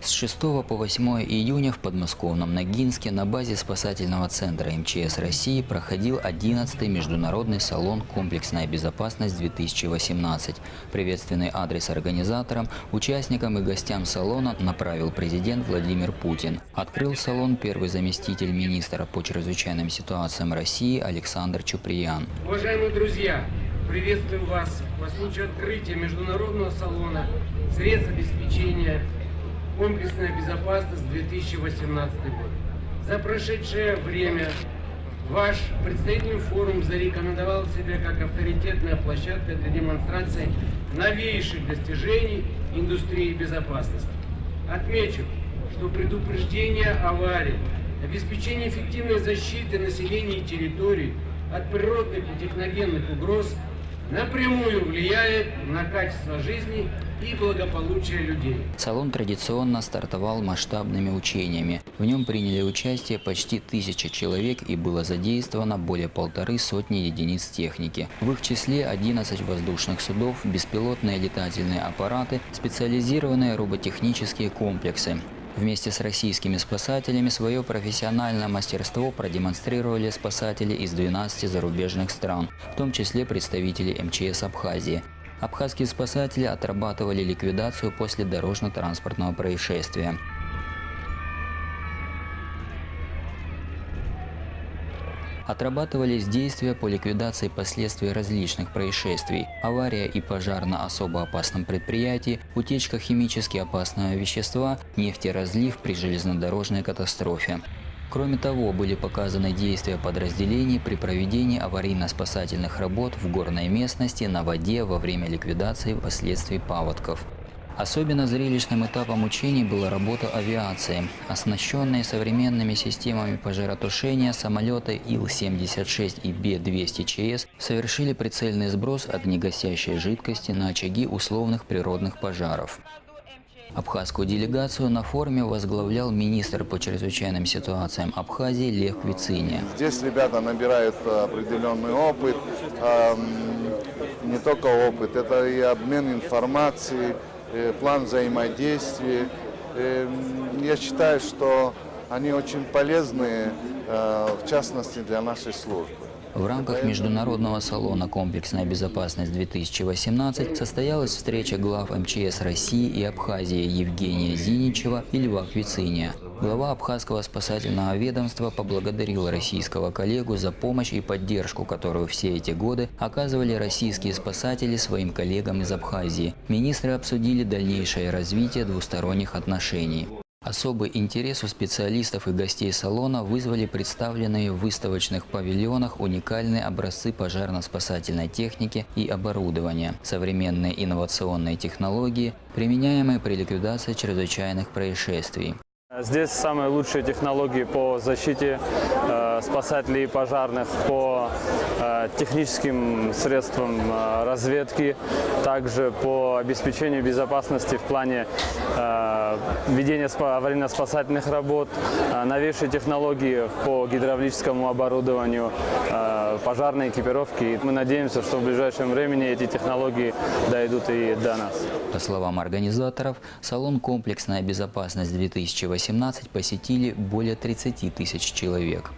С 6 по 8 июня в подмосковном Ногинске на базе спасательного центра МЧС России проходил 11-й международный салон «Комплексная безопасность-2018». Приветственный адрес организаторам, участникам и гостям салона направил президент Владимир Путин. Открыл салон первый заместитель министра по чрезвычайным ситуациям России Александр Чуприян. Уважаемые друзья, приветствуем вас по случаю открытия международного салона средств обеспечения «Комплексная безопасность-2018 год». За прошедшее время ваш представительный форум зарекомендовал себя как авторитетная площадка для демонстрации новейших достижений индустрии безопасности. Отмечу, что предупреждение аварий, обеспечение эффективной защиты населения и территорий от природных и техногенных угроз напрямую влияет на качество жизни и благополучие людей. Салон традиционно стартовал масштабными учениями. В нем приняли участие почти 1000 человек и было задействовано более 150 единиц техники. В их числе 11 воздушных судов, беспилотные летательные аппараты, специализированные роботехнические комплексы. Вместе с российскими спасателями свое профессиональное мастерство продемонстрировали спасатели из 12 зарубежных стран, в том числе представители МЧС Абхазии. Абхазские спасатели отрабатывали ликвидацию после дорожно-транспортного происшествия. Отрабатывались действия по ликвидации последствий различных происшествий: авария и пожар на особо опасном предприятии, утечка химически опасного вещества, нефтеразлив при железнодорожной катастрофе. Кроме того, были показаны действия подразделений при проведении аварийно-спасательных работ в горной местности, на воде во время ликвидации последствий паводков. Особенно зрелищным этапом учений была работа авиации. Оснащенные современными системами пожаротушения самолеты Ил-76 и Б-200ЧС совершили прицельный сброс огнегасящей жидкости на очаги условных природных пожаров. Абхазскую делегацию на форуме возглавлял министр по чрезвычайным ситуациям Абхазии Лех Вициня. Здесь ребята набирают определенный опыт, не только опыт, это и обмен информацией, план взаимодействия. Я считаю, что они очень полезны, в частности, для нашей службы. В рамках международного салона «Комплексная безопасность-2018» состоялась встреча глав МЧС России и Абхазии Евгения Зиничева и Льва Квициния. Глава Абхазского спасательного ведомства поблагодарил российского коллегу за помощь и поддержку, которую все эти годы оказывали российские спасатели своим коллегам из Абхазии. Министры обсудили дальнейшее развитие двусторонних отношений. Особый интерес у специалистов и гостей салона вызвали представленные в выставочных павильонах уникальные образцы пожарно-спасательной техники и оборудования, современные инновационные технологии, применяемые при ликвидации чрезвычайных происшествий. Здесь самые лучшие технологии по защите спасателей и пожарных, по техническим средствам разведки, также по обеспечению безопасности в плане ведения аварийно-спасательных работ, новейшие технологии по гидравлическому оборудованию, пожарной экипировки. Мы надеемся, что в ближайшем времени эти технологии дойдут и до нас. По словам организаторов, салон «Комплексная безопасность-2018» посетили более 30 000 человек.